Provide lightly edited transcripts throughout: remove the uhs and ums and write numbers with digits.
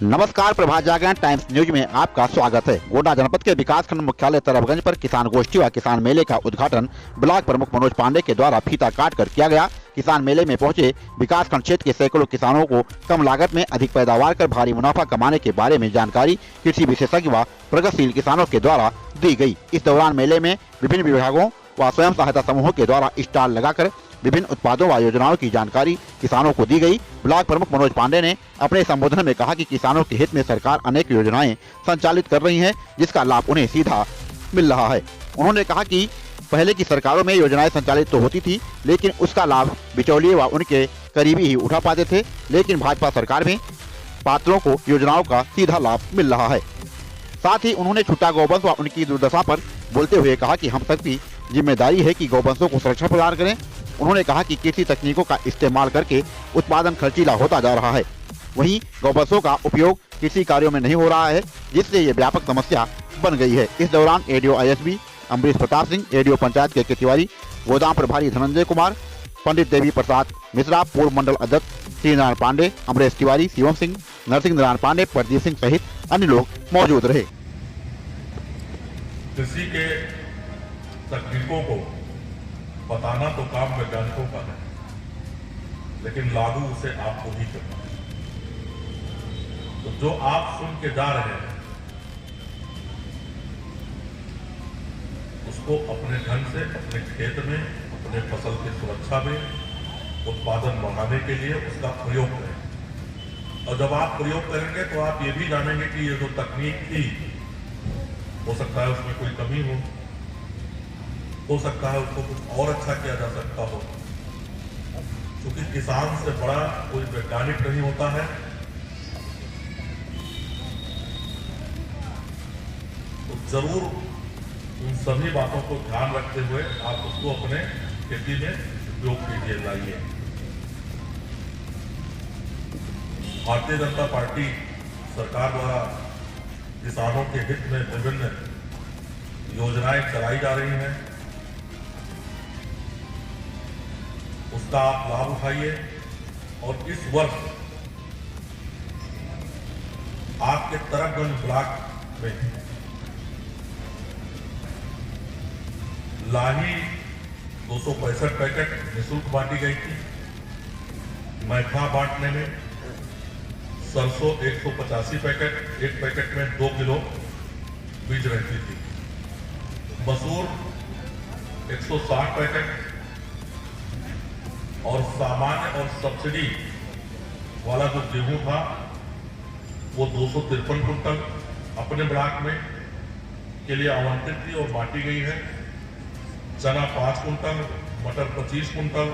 नमस्कार, प्रभात जागरण times news में आपका स्वागत है। गोड्डा जनपद के विकासखंड मुख्यालय तरफगंज पर किसान गोष्ठी व किसान मेले का उद्घाटन ब्लॉक प्रमुख मनोज पांडे के द्वारा फीता काट कर किया गया। किसान मेले में पहुंचे विकासखंड क्षेत्र के सैकड़ों किसानों को कम लागत में अधिक पैदावार कर भारी मुनाफा कमाने के बारे में जानकारी कृषि विशेषज्ञ व प्रगतिशील किसानों के द्वारा दी गयी। इस दौरान मेले में विभिन्न विभागों व स्वयं सहायता समूहों के द्वारा स्टॉल लगाकर विभिन्न उत्पादों व योजनाओं की जानकारी किसानों को दी गई। ब्लॉक प्रमुख मनोज पांडे ने अपने संबोधन में कहा कि किसानों के हित में सरकार अनेक योजनाएं संचालित कर रही है, जिसका लाभ उन्हें सीधा मिल रहा है। उन्होंने कहा कि पहले की सरकारों में योजनाएं संचालित तो होती थी, लेकिन उसका लाभ बिचौलिए व उनके करीबी ही उठा पाते थे, लेकिन भाजपा सरकार में पात्रों को योजनाओं का सीधा लाभ मिल रहा है। साथ ही उन्होंने छुट्टा गौवंश व उनकी दुर्दशा पर बोलते हुए कहा कि हम सबकी जिम्मेदारी है कि गौवंशों को सुरक्षा प्रदान करें। उन्होंने कहा कि कृषि तकनीकों का इस्तेमाल करके उत्पादन खर्चीला होता जा रहा है, वहीं गौवंशों का उपयोग कृषि कार्यों में नहीं हो रहा है, जिससे ये व्यापक समस्या बन गई है। इस दौरान ADO ISB Amrish Pratap Singh, ADO panchayat के तिवारी, गोदाम प्रभारी धनंजय कुमार, पंडित देवी प्रसाद मिश्रा, पूर्व मंडल अध्यक्ष श्री नारायण पांडे, अमरेश तिवारी, शिवम सिंह, नरसिंह नारायण पांडे, प्रदीप सिंह सहित अन्य लोग मौजूद रहे। कृषि के तकनीकों को बताना तो काम वैज्ञानिकों का है, लेकिन लागू उसे आपको ही करना है। तो जो आप सुन के जा रहे हैं उसको अपने ढंग से अपने खेत में, अपने फसल की सुरक्षा में, उत्पादन बढ़ाने के लिए उसका प्रयोग करें। और जब आप प्रयोग करेंगे तो आप ये भी जानेंगे कि ये जो तकनीक थी, हो सकता है उसमें कोई कमी हो सकता है उसको कुछ और अच्छा किया जा सकता हो। क्योंकि किसान से बड़ा कोई वैज्ञानिक नहीं होता है। तो जरूर उन सभी बातों को ध्यान रखते हुए आप उसको अपने खेती में उपयोग कीजिए, लाइए। भारतीय जनता पार्टी सरकार द्वारा किसानों के हित में विभिन्न योजनाएं चलाई जा रही हैं, उसका आप लाभ उठाइए। और इस वर्ष आपके तरफगंज ब्लॉक में लाही 265 पैकेट निःशुल्क बांटी गई थी। मैठा बांटने में सरसों 185 पैकेट, एक पैकेट में 2 किलो बीज रहती थी। मसूर 160 पैकेट और सामान्य और सब्सिडी वाला जो गेहूं था वो 253 कुंटल अपने ब्लॉक में के लिए आवंटित थी और बांटी गई है। चना 5 कुंटल, मटर 25 कुंटल,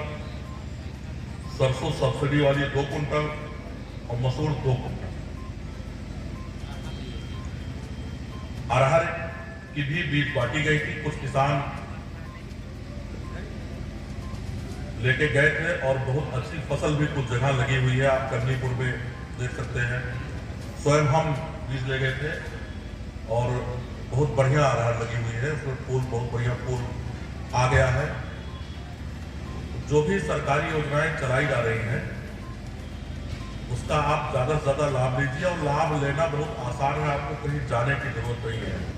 सरसों सब्सिडी वाली 2 कुंटल और मसूर 2 कुंटल। अरहर की भी बीज बांटी गई थी। कुछ किसान लेके गए थे और बहुत अच्छी फसल भी कुछ जगह लगी हुई है, आप करनीपुर में देख सकते हैं। स्वयं हम बीज ले गए थे और बहुत बढ़िया अरहर लगी हुई है, उसमें फूल बहुत बढ़िया फूल आ गया है। जो भी सरकारी योजनाएं चलाई जा रही हैं उसका आप ज्यादा से ज्यादा लाभ लीजिए, और लाभ लेना बहुत आसान है, आपको कहीं जाने की जरूरत नहीं है।